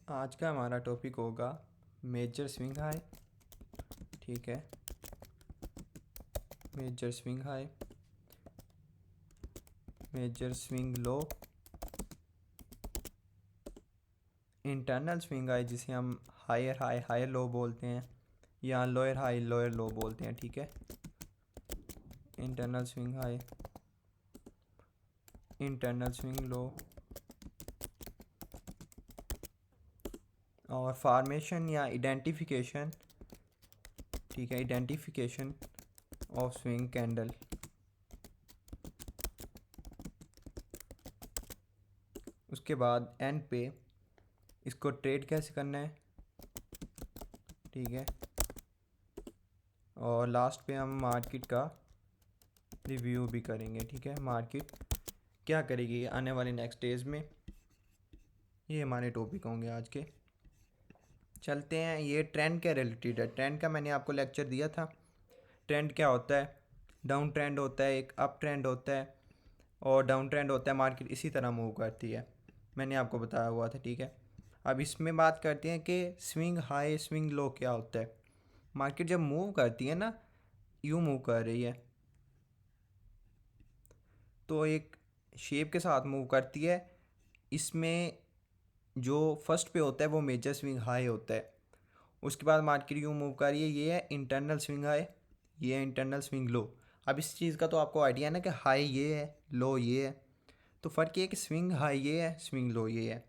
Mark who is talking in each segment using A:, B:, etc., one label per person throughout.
A: आज का हमारा टॉपिक होगा मेजर स्विंग हाई। ठीक है, major swing high, major swing low, internal swing high जिसे हम हायर हाई हायर लो बोलते हैं या लोअर हाई लोअर लो बोलते हैं। ठीक है, internal swing high, internal swing लो, और फॉर्मेशन या आइडेंटिफिकेशन। ठीक है, आइडेंटिफिकेशन ऑफ स्विंग कैंडल। उसके बाद एंड पे इसको ट्रेड कैसे करना है। ठीक है, और लास्ट पे हम मार्केट का रिव्यू भी करेंगे। ठीक है, मार्केट क्या करेगी आने वाले नेक्स्ट डेज में, ये हमारे टॉपिक होंगे आज के। चलते हैं, ये ट्रेंड के रिलेटेड है। ट्रेंड का मैंने आपको लेक्चर दिया था। ट्रेंड क्या होता है, डाउन ट्रेंड होता है, एक अप ट्रेंड होता है और डाउन ट्रेंड होता है। मार्केट इसी तरह मूव करती है, मैंने आपको बताया हुआ था। ठीक है, अब इसमें बात करते हैं कि स्विंग हाई स्विंग लो क्या होता है। मार्केट जब मूव करती है ना, यूँ मूव कर रही है तो एक शेप के साथ मूव करती है। इसमें जो फर्स्ट पे होता है वो मेजर स्विंग हाई होता है। उसके बाद मार्केट यूँ मूव कर रही है, ये है इंटरनल स्विंग हाई, ये है इंटरनल स्विंग लो। अब इस चीज़ का तो आपको आइडिया है ना कि हाई ये है लो ये है, तो फ़र्क ये है कि स्विंग हाई ये है स्विंग लो ये है।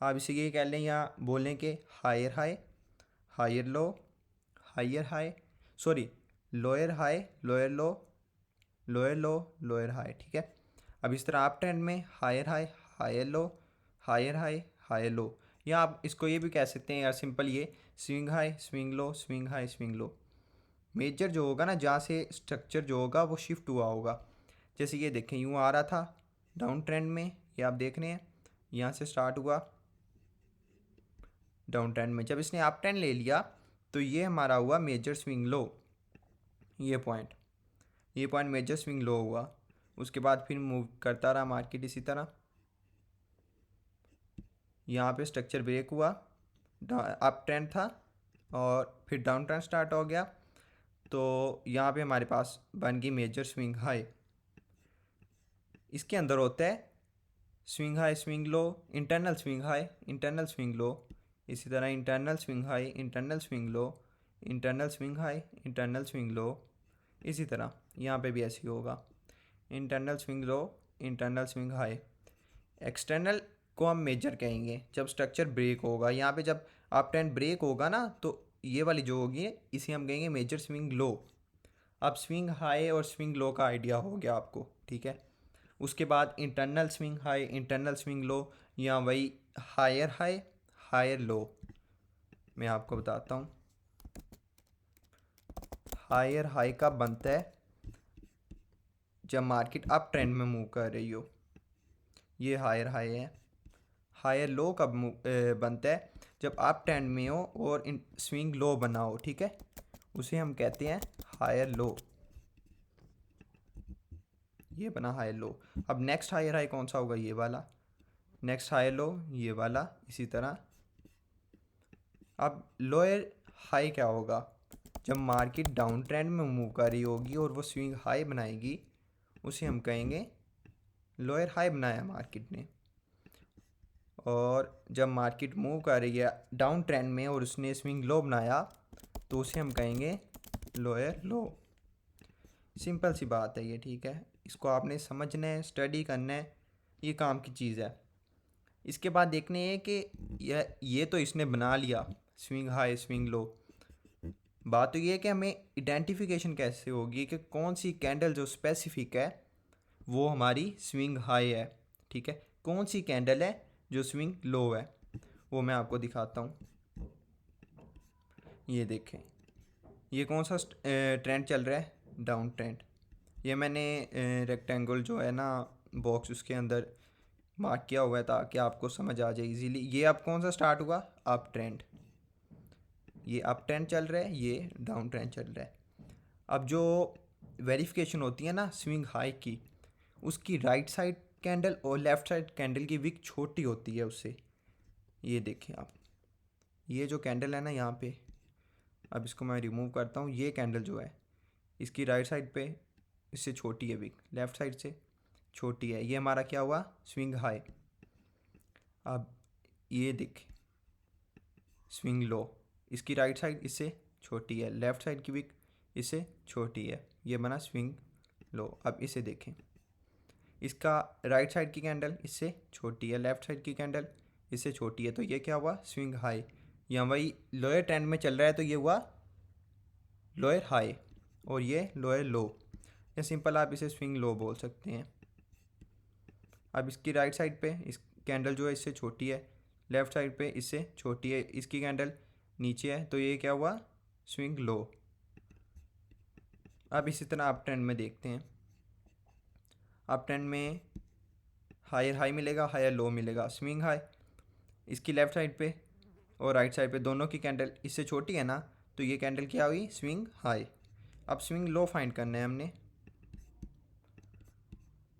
A: आप इसे ये कह लें या बोलें कि higher high higher low, higher high sorry lower high lower low, lower low lower high. ठीक है, अब इस तरह आप ट्रेंड में higher high higher low, higher high higher low, या आप इसको ये भी कह सकते हैं यार सिंपल, ये swing high swing low swing high swing low. Major जो होगा ना, जहाँ से स्ट्रक्चर जो होगा वो शिफ्ट हुआ होगा। जैसे ये देखें, यूँ आ रहा था डाउन ट्रेंड में, ये आप देख रहे हैं, यहाँ से स्टार्ट हुआ डाउन ट्रेंड में। जब इसने अप ट्रेंड ले लिया तो ये हमारा हुआ मेजर स्विंग लो। ये पॉइंट मेजर स्विंग लो हुआ। उसके बाद फिर मूव करता रहा मार्केट इसी तरह। यहाँ पे स्ट्रक्चर ब्रेक हुआ, अप ट्रेंड था और फिर डाउन ट्रेंड स्टार्ट हो गया, तो यहाँ पे हमारे पास बन गई मेजर स्विंग हाई। इसके अंदर होता है swing high swing low, internal swing high internal swing लो, इसी तरह internal swing high internal swing low, internal swing high internal swing लो। इसी तरह यहाँ पे भी ऐसे ही होगा, internal swing low internal swing high. External को हम मेजर कहेंगे जब स्ट्रक्चर ब्रेक होगा। यहाँ पे जब अप ट्रेंड ब्रेक होगा ना, तो ये वाली जो होगी इसे हम कहेंगे मेजर स्विंग लो। अब स्विंग हाई और स्विंग लो का आइडिया हो गया आपको। ठीक है, उसके बाद internal swing high internal swing low, या वही हायर हाई हायर लो। मैं आपको बताता हूँ, हायर हाई का बनता है जब मार्केट अप ट्रेंड में मूव कर रही हो, ये हायर हाई है। हायर लो कब बनता है, जब अप ट्रेंड में हो और स्विंग लो बना हो। ठीक है, उसे हम कहते हैं हायर लो, ये बना हायर लो। अब नेक्स्ट हायर हाई कौन सा होगा, ये वाला। नेक्स्ट हायर लो ये वाला, इसी तरह। अब लोअर हाई क्या होगा, जब मार्केट डाउन ट्रेंड में मूव कर रही होगी और वो स्विंग हाई बनाएगी, उसे हम कहेंगे लोअर हाई बनाया मार्केट ने। और जब मार्केट मूव कर रही है डाउन ट्रेंड में और उसने स्विंग लो बनाया, तो उसे हम कहेंगे लोअर लो। सिंपल सी बात है ये। ठीक है, इसको आपने समझना है, स्टडी करना है, ये काम की चीज़ है। इसके बाद देखने है कि ये तो इसने बना लिया स्विंग हाई स्विंग लो। बात तो ये है कि हमें आइडेंटिफिकेशन कैसे होगी कि कौन सी कैंडल जो स्पेसिफिक है वो हमारी स्विंग हाई है। ठीक है, कौन सी कैंडल है जो स्विंग लो है, वो मैं आपको दिखाता हूँ। ये देखें, ये कौन सा ट्रेंड चल रहा है, डाउन ट्रेंड। ये मैंने रेक्टेंगल जो है ना बॉक्स, उसके अंदर मार्क किया हुआ है ताकि आपको समझ आ जाए इजीली। ये अब कौन सा स्टार्ट हुआ, अप ट्रेंड। ये अप ट्रेंड चल रहा है, ये डाउन ट्रेंड चल रहा है। अब जो वेरिफिकेशन होती है ना स्विंग हाई की, उसकी राइट साइड कैंडल और लेफ़्ट साइड कैंडल की विक छोटी होती है उससे। ये देखें आप, ये जो कैंडल है ना यहाँ पे, अब इसको मैं रिमूव करता हूँ। ये कैंडल जो है इसकी राइट साइड पे इससे छोटी है विक, लेफ़्ट साइड से छोटी है। ये हमारा क्या हुआ, स्विंग हाई। अब ये देख, स्विंग लो, इसकी राइट साइड इससे छोटी है, लेफ़्ट साइड की विक इससे छोटी है, ये बना स्विंग लो। अब इसे देखें, इसका राइट साइड की कैंडल इससे छोटी है, लेफ़्ट साइड की कैंडल इससे छोटी है, तो ये क्या हुआ, स्विंग हाई। यहाँ वही लोअर ट्रेंड में चल रहा है तो ये हुआ लोअर हाई, और ये लोअर लो, या सिंपल आप इसे स्विंग लो बोल सकते हैं। अब इसकी राइट साइड पे इस कैंडल जो है इससे छोटी है, लेफ़्ट साइड पे इससे छोटी है, इसकी कैंडल नीचे है, तो ये क्या हुआ, स्विंग लो। अब इसी तरह अप ट्रेंड में देखते हैं। अप ट्रेंड में हायर हाई मिलेगा, हायर लो मिलेगा, स्विंग हाई। इसकी लेफ़्ट साइड पे और राइट साइड पे दोनों की कैंडल इससे छोटी है ना, तो ये कैंडल क्या हुई, स्विंग हाई। अब स्विंग लो फाइंड करना है हमने।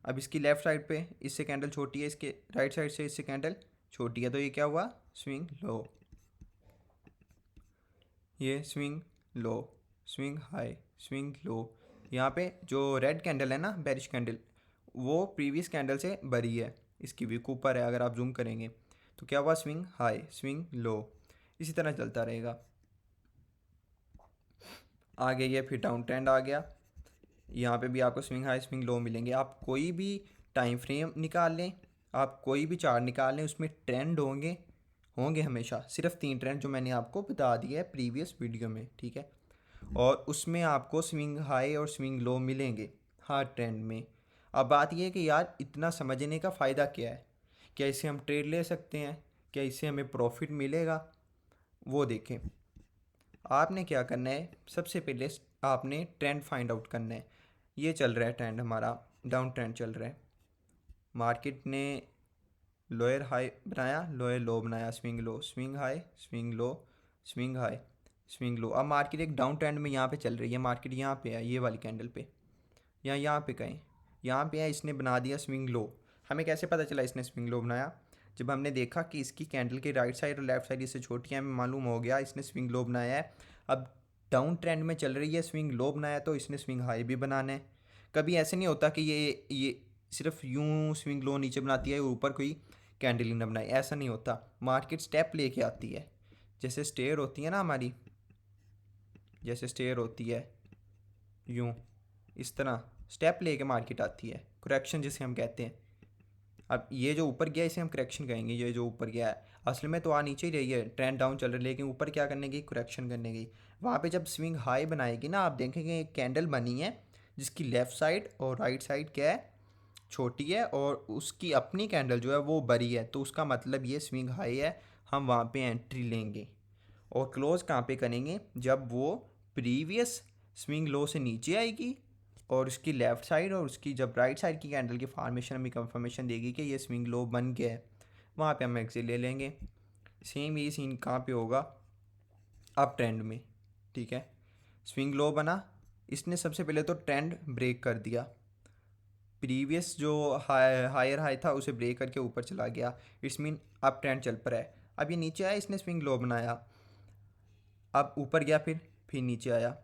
A: अब इसकी लेफ़्ट साइड पे इससे कैंडल छोटी है, इसके राइट साइड से इससे कैंडल छोटी है, तो ये क्या हुआ, स्विंग लो। ये swing low, swing high, swing लो। यहाँ पे जो रेड कैंडल है ना, बेरिश कैंडल, वो प्रीवियस कैंडल से बड़ी है, इसकी विक ऊपर है। अगर आप जूम करेंगे तो क्या हुआ, स्विंग हाई, स्विंग लो। इसी तरह चलता रहेगा। आगे ये फिर डाउन ट्रेंड आ गया, यहाँ पे भी आपको स्विंग हाई स्विंग लो मिलेंगे। आप कोई भी टाइम फ्रेम निकाल लें, आप कोई भी चार्ट निकाल लें, उसमें ट्रेंड होंगे होंगे हमेशा। सिर्फ 3 ट्रेंड जो मैंने आपको बता दिया है प्रीवियस वीडियो में, ठीक है। और उसमें आपको स्विंग हाई और स्विंग लो मिलेंगे हर ट्रेंड में। अब बात यह है कि यार इतना समझने का फ़ायदा क्या है, क्या इससे हम ट्रेड ले सकते हैं, क्या इससे हमें प्रॉफिट मिलेगा, वो देखें। आपने क्या करना है, सबसे पहले आपने ट्रेंड फाइंड आउट करना है। ये चल रहा है ट्रेंड हमारा, डाउन ट्रेंड चल रहा है। मार्केट ने लोअर हाई बनाया, लोअर लो बनाया, swing low, swing high, swing low, swing high, swing low. अब मार्केट एक डाउन ट्रेंड में यहाँ पे चल रही है। मार्केट यहाँ पे है, ये वाली कैंडल पे, या यहाँ पे कहीं, यहाँ पे है, इसने बना दिया स्विंग लो। हमें कैसे पता चला इसने स्विंग लो बनाया, जब हमने देखा कि इसकी कैंडल की राइट साइड और लेफ्ट साइड इससे छोटी है, हमें मालूम हो गया इसने स्विंग लो बनाया है। अब डाउन ट्रेंड में चल रही है, स्विंग लो बनाया, तो इसने स्विंग हाई भी बनाना है। कभी ऐसे नहीं होता कि ये सिर्फ यूं स्विंग लो नीचे बनाती है, ऊपर कोई कैंडल ही ना बनाए, ऐसा नहीं होता। मार्केट स्टेप लेके आती है, जैसे स्टेयर होती है ना हमारी, जैसे स्टेयर होती है यूं, इस तरह स्टेप लेके मार्केट आती है, करेक्शन जिसे हम कहते हैं। अब ये जो ऊपर गया इसे हम करेक्शन कहेंगे। ये जो ऊपर गया है असल में तो आ नीचे ही रही है, ट्रेंड डाउन चल रहा है, लेकिन ऊपर क्या करने गई, करेक्शन करने गई। वहाँ पे जब स्विंग हाई बनाएगी ना, आप देखेंगे एक कैंडल बनी है जिसकी लेफ़्ट साइड और राइट साइड क्या है, छोटी है, और उसकी अपनी कैंडल जो है वो बड़ी है, तो उसका मतलब ये स्विंग हाई है। हम वहाँ पे एंट्री लेंगे और क्लोज़ कहाँ पे करेंगे, जब वो प्रीवियस स्विंग लो से नीचे आएगी और उसकी लेफ़्ट साइड और उसकी जब राइट साइड की कैंडल की फॉर्मेशन हमें कंफर्मेशन देगी कि ये स्विंग लो बन गया है, वहाँ पे हम एग्जिट ले लेंगे। सेम ये सीन कहाँ पे होगा, अप ट्रेंड में, ठीक है। स्विंग लो बना, इसने सबसे पहले तो ट्रेंड ब्रेक कर दिया, प्रीवियस जो हायर हाई था उसे ब्रेक करके ऊपर चला गया, इट्स मीन अप ट्रेंड चल पड़ा है। अब ये नीचे आया, इसने स्विंग लो बनाया, अब ऊपर गया, फिर नीचे आया।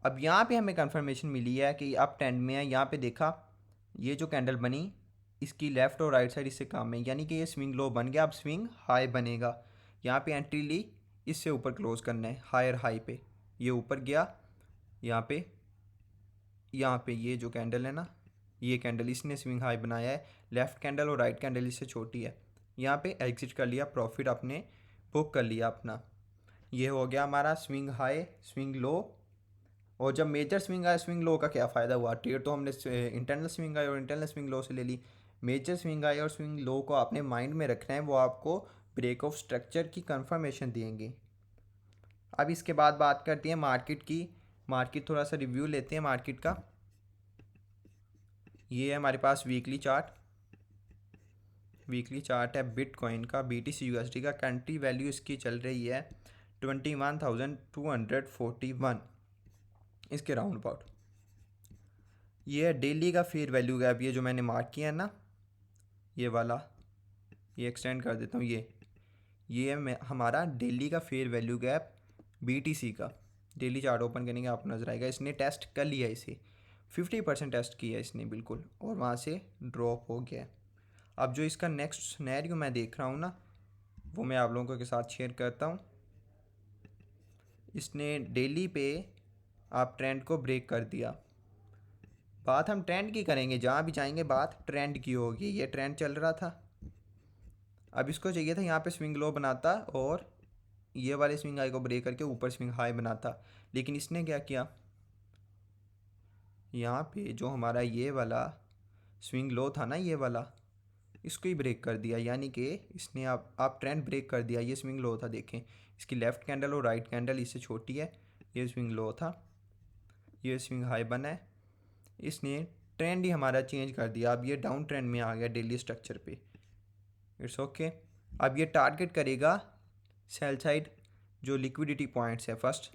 A: अब यहाँ पे हमें कंफर्मेशन मिली है कि अप ट्रेंड में है। यहाँ पे देखा ये जो कैंडल बनी, इसकी लेफ़्ट और राइट साइड इससे काम है, यानी कि ये स्विंग लो बन गया। अब स्विंग हाई बनेगा, यहाँ पे एंट्री ली, इससे ऊपर क्लोज करना है हायर हाई पे। ये ऊपर गया, यहाँ पे ये जो कैंडल है ना, ये कैंडल इसने स्विंग हाई बनाया है, लेफ़्ट कैंडल और राइट कैंडल इससे छोटी है, यहाँ पे एग्जिट कर लिया, प्रॉफिट अपने बुक कर लिया अपना। ये हो गया हमारा स्विंग हाई स्विंग लो। और जब मेजर स्विंग आया स्विंग लो का क्या फ़ायदा हुआ, ट्रेड तो हमने इंटरनल स्विंग आए और इंटरनल स्विंग लो से ले ली। मेजर स्विंग आए और स्विंग लो को आपने माइंड में रखना है, वो आपको ब्रेक ऑफ स्ट्रक्चर की कंफर्मेशन देंगे। अब इसके बाद बात करते हैं मार्केट की। मार्केट थोड़ा सा रिव्यू लेते हैं मार्केट का। ये है हमारे पास वीकली चार्ट। वीकली चार्ट है बिटकॉइन का, BTC USD का। कंट्री वैल्यू इसकी चल रही है 21,241 इसके राउंड अबाउट। ये है डेली का फेयर वैल्यू गैप, ये जो मैंने मार्क किया है ना, ये वाला, ये एक्सटेंड कर देता हूँ, ये ये है हमारा डेली का फेयर वैल्यू गैप BTC का। डेली चार्ट ओपन करेंगे आपको नज़र आएगा, इसने टेस्ट कर लिया इसे, 50% टेस्ट किया इसने बिल्कुल, और वहाँ से ड्रॉप हो गया। अब जो इसका नेक्स्ट सिनेरियो मैं देख रहा हूँ ना, वो मैं आप लोगों के साथ शेयर करता हूँ। इसने डेली पे आप ट्रेंड को ब्रेक कर दिया। बात हम ट्रेंड की करेंगे, जहाँ भी जाएंगे बात ट्रेंड की होगी। ये ट्रेंड चल रहा था, अब इसको चाहिए था यहाँ पे स्विंग लो बनाता और ये वाले स्विंग हाई को ब्रेक करके ऊपर स्विंग हाई बनाता, लेकिन इसने क्या किया, यहाँ पे जो हमारा ये वाला स्विंग लो था ना, ये वाला, इसको ही ब्रेक कर दिया। यानी कि इसने आप ट्रेंड ब्रेक कर दिया। ये स्विंग लो था, देखें इसकी लेफ़्ट कैंडल और राइट कैंडल इससे छोटी है, ये स्विंग लो था, ये स्विंग हाई बना है। इसने ट्रेंड ही हमारा चेंज कर दिया, अब ये डाउन ट्रेंड में आ गया डेली स्ट्रक्चर पे। It's okay. अब ये टारगेट करेगा सेल साइड जो लिक्विडिटी पॉइंट्स है, फर्स्ट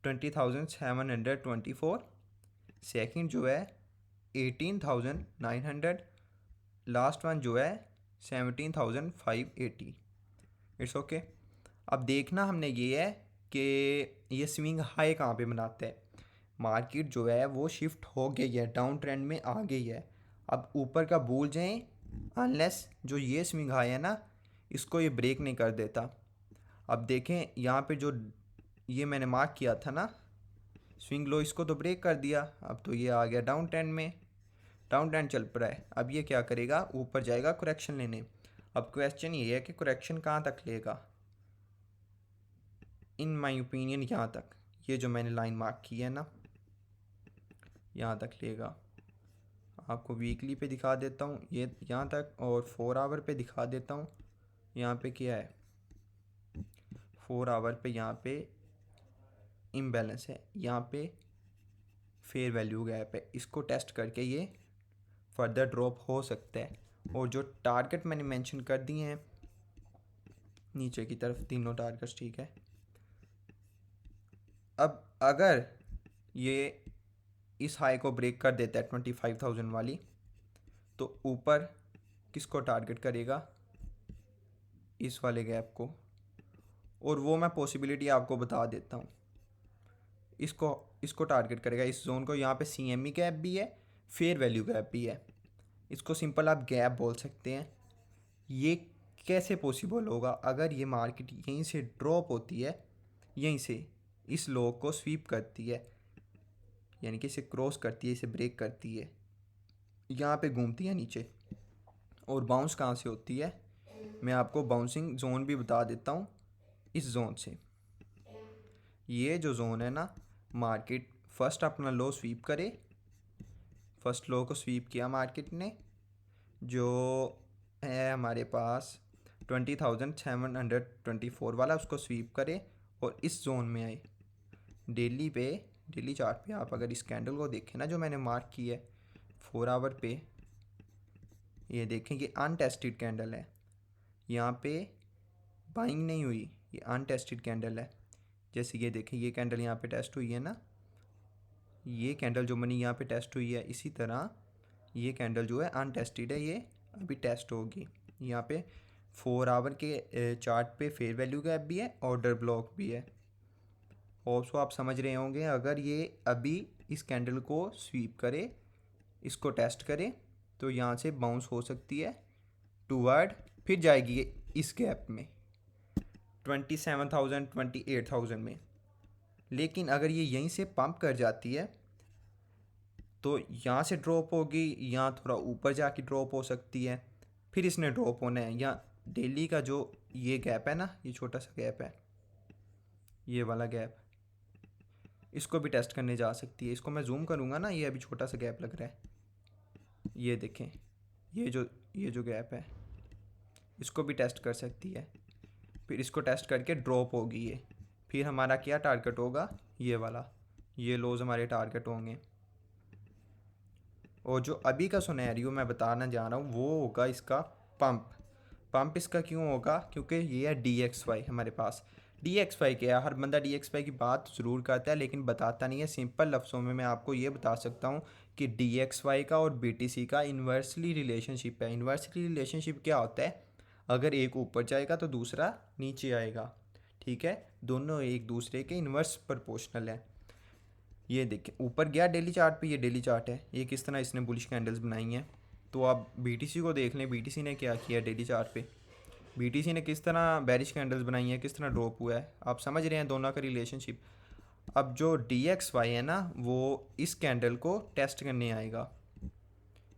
A: 20,724, सेकंड जो है 18,900, लास्ट वन जो है 17,580। It's okay. अब देखना हमने ये है कि ये स्विंग हाई कहाँ पे बनाते हैं। मार्केट जो है वो शिफ्ट हो गई है, डाउन ट्रेंड में आ गई है। अब ऊपर का भूल जाएं, अनलेस जो ये स्विंग हाई है ना, इसको ये ब्रेक नहीं कर देता। अब देखें यहाँ पे जो ये मैंने मार्क किया था ना स्विंग लो, इसको तो ब्रेक कर दिया, अब तो ये आ गया डाउन ट्रेंड में, डाउन ट्रेंड चल पड़ा है। अब ये क्या करेगा, ऊपर जाएगा करेक्शन लेने। अब क्वेश्चन ये है कि करेक्शन कहाँ तक लेगा। इन माय ओपिनियन यहाँ तक, ये जो मैंने लाइन मार्क की है ना, यहाँ तक लेगा। आपको वीकली पे दिखा देता हूँ ये यहाँ तक, और 4 आवर पे दिखा देता हूँ। यहाँ पे क्या है, 4 आवर पे यहाँ पे इम्बैलेंस है, यहाँ पे फेयर वैल्यू गैप है। इसको टेस्ट करके ये फर्दर ड्रॉप हो सकता है। और जो टारगेट मैंने मेंशन कर दिए हैं नीचे की तरफ, तीनों टारगेट्स, ठीक है। अब अगर ये इस हाई को ब्रेक कर देता है 25,000 वाली, तो ऊपर किसको टारगेट करेगा, इस वाले गैप को। और वो मैं पॉसिबिलिटी आपको बता देता हूँ, इसको इसको टारगेट करेगा, इस जोन को। यहाँ पे CME गैप भी है, फेयर वैल्यू गैप भी है, इसको सिंपल आप गैप बोल सकते हैं। ये कैसे पॉसिबल होगा, अगर ये मार्केट यहीं से ड्रॉप होती है, यहीं से इस लो को स्वीप करती है, यानी कि इसे क्रॉस करती है, इसे ब्रेक करती है, यहाँ पे घूमती है नीचे, और बाउंस कहाँ से होती है, मैं आपको बाउंसिंग जोन भी बता देता हूँ। इस जोन से, ये जो जोन है ना, मार्केट फर्स्ट अपना लो स्वीप करे, फर्स्ट लो को स्वीप किया मार्केट ने, जो है हमारे पास 20,724 वाला, उसको स्वीप करे और इस जोन में आए। डेली पे, डेली चार्ट पे आप अगर इस कैंडल को देखें ना, जो मैंने मार्क की है 4 आवर पे, ये देखें ये अनटेस्टेड कैंडल है, यहाँ पे बाइंग नहीं हुई, ये अनटेस्टेड कैंडल है। जैसे ये देखें, ये कैंडल यहाँ पे टेस्ट हुई है ना, ये कैंडल जो मनी यहाँ पे टेस्ट हुई है, इसी तरह ये कैंडल जो है अनटेस्टेड है, ये अभी टेस्ट होगी। यहाँ पे 4 आवर के चार्ट पे फेयर वैल्यू गैप भी है, ऑर्डर ब्लॉक भी है। ऑल्सो आप समझ रहे होंगे, अगर ये अभी इस कैंडल को स्वीप करे, इसको टेस्ट करे, तो यहाँ से बाउंस हो सकती है टूवर्ड, फिर जाएगी ये इस गैप में 27,000 28,000 में। लेकिन अगर ये यहीं से पंप कर जाती है तो यहाँ से ड्रॉप होगी, यहाँ थोड़ा ऊपर जाके ड्रॉप हो सकती है, फिर इसने ड्रॉप होना है। यहाँ डेली का जो ये गैप है ना, ये छोटा सा गैप है, ये वाला गैप, इसको भी टेस्ट करने जा सकती है। इसको मैं जूम करूँगा ना, ये अभी छोटा सा गैप लग रहा है, ये देखें, ये जो गैप है, इसको भी टेस्ट कर सकती है, फिर इसको टेस्ट करके ड्रॉप होगी ये। फिर हमारा क्या टारगेट होगा, ये वाला, ये लोज हमारे टारगेट होंगे। और जो अभी का सिनेरियो मैं बताना जा रहा हूँ वो होगा इसका पंप इसका क्यों होगा, क्योंकि ये है DXY हमारे पास। DXY क्या है, हर बंदा DXY की बात ज़रूर करता है लेकिन बताता नहीं है। सिंपल लफ्ज़ों में मैं आपको ये बता सकता हूँ कि DXY का और BTC का इन्वर्सली रिलेशनशिप है। इन्वर्सली रिलेशनशिप क्या होता है, अगर एक ऊपर जाएगा तो दूसरा नीचे आएगा, ठीक है। दोनों एक दूसरे के इन्वर्स प्रोपोर्शनल है। ये देखिए ऊपर गया डेली चार्ट पे, ये डेली चार्ट है, ये किस तरह इसने बुलिश कैंडल्स बनाई हैं। तो आप बीटीसी को देख लें, बीटीसी ने क्या किया डेली चार्ट पे, बीटीसी ने किस तरह बेरिश कैंडल्स बनाई हैं, किस तरह ड्रॉप हुआ है। आप समझ रहे हैं दोनों का रिलेशनशिप। अब जो DXY है ना, वो इस कैंडल को टेस्ट करने आएगा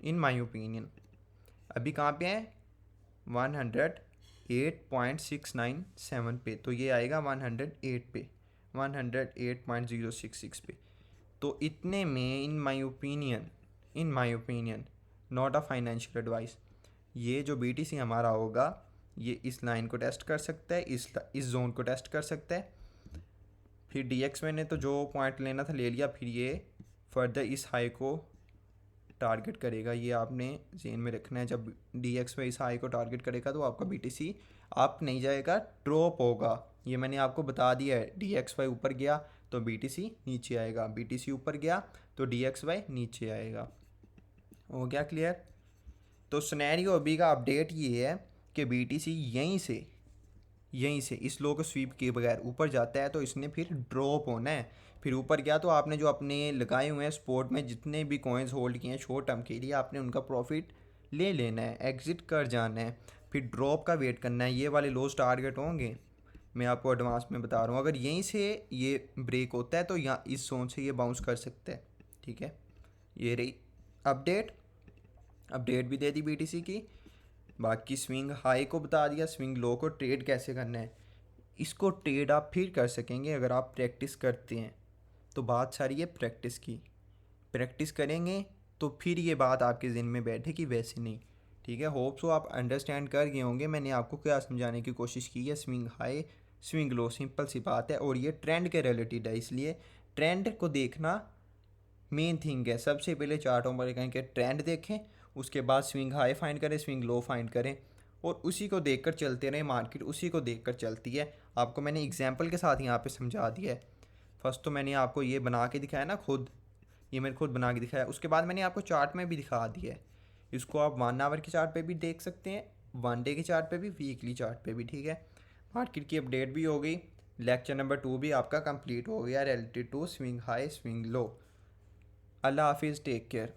A: इन माय ओपिनियन। अभी कहाँ पे है, 108.697 पे, तो ये आएगा 108 पे, 108.066 पे। तो इतने में in my opinion not a financial advice, ये जो BTC हमारा होगा ये इस लाइन को टेस्ट कर सकता है, इस जोन को टेस्ट कर सकता है। फिर DXY ने तो जो पॉइंट लेना था ले लिया, फिर ये फर्दर इस हाई को टारगेट करेगा। ये आपने जेन में रखना है, जब DXY इस हाई को टारगेट करेगा तो आपका BTC अप नहीं जाएगा, ड्रॉप होगा। ये मैंने आपको बता दिया है, DXY ऊपर गया तो BTC नीचे आएगा, BTC ऊपर गया तो DXY नीचे आएगा। हो गया क्लियर। तो सिनेरियो अभी का अपडेट ये है कि BTC यहीं से इस लो को स्वीप किए बगैर ऊपर जाता है तो इसने फिर ड्रॉप होना है। फिर ऊपर गया तो आपने जो अपने लगाए हुए हैं स्पोर्ट में जितने भी कॉइन्स होल्ड किए हैं शॉर्ट टर्म के लिए, आपने उनका प्रॉफिट ले लेना है, एग्जिट कर जाना है। फिर ड्रॉप का वेट करना है, ये वाले लोस टारगेट होंगे, मैं आपको एडवांस में बता रहा हूँ। अगर यहीं से ये ब्रेक होता है तो यहाँ इस जोन से ये बाउंस कर सकता है, ठीक है। ये रही अपडेट भी दे दी BTC की। बाकी स्विंग हाई को बता दिया, स्विंग लो को ट्रेड कैसे करना है। इसको ट्रेड आप फिर कर सकेंगे अगर आप प्रैक्टिस करते हैं। तो बात सारी है प्रैक्टिस की, प्रैक्टिस करेंगे तो फिर ये बात आपके ज़हन में बैठेगी, वैसे नहीं, ठीक है। होप सो आप अंडरस्टैंड कर गए होंगे मैंने आपको क्या समझाने की कोशिश की है। Swing high swing low, simple सी बात है, और ये ट्रेंड के रिलेटेड है, इसलिए ट्रेंड को देखना मेन थिंग है। सबसे पहले चार्टों पर कहें कि ट्रेंड देखें, उसके बाद स्विंग हाई फाइंड करें, स्विंग लो फाइंड करें, और उसी को देखकर चलते रहें। मार्केट उसी को देखकर चलती है। आपको मैंने एग्जांपल के साथ यहाँ पे समझा दिया है। फर्स्ट तो मैंने आपको ये बना के दिखाया ना खुद, ये मैंने खुद बना के दिखाया, उसके बाद मैंने आपको चार्ट में भी दिखा दिया है। इसको आप 1 आवर के चार्ट पे भी देख सकते हैं, 1 डे के चार्ट पे भी, वीकली चार्ट पे भी, ठीक है। मार्केट की अपडेट भी हो गई, लेक्चर नंबर 2 भी आपका कंप्लीट हो गया related to swing high swing low. अल्लाह हाफिज़, टेक केयर।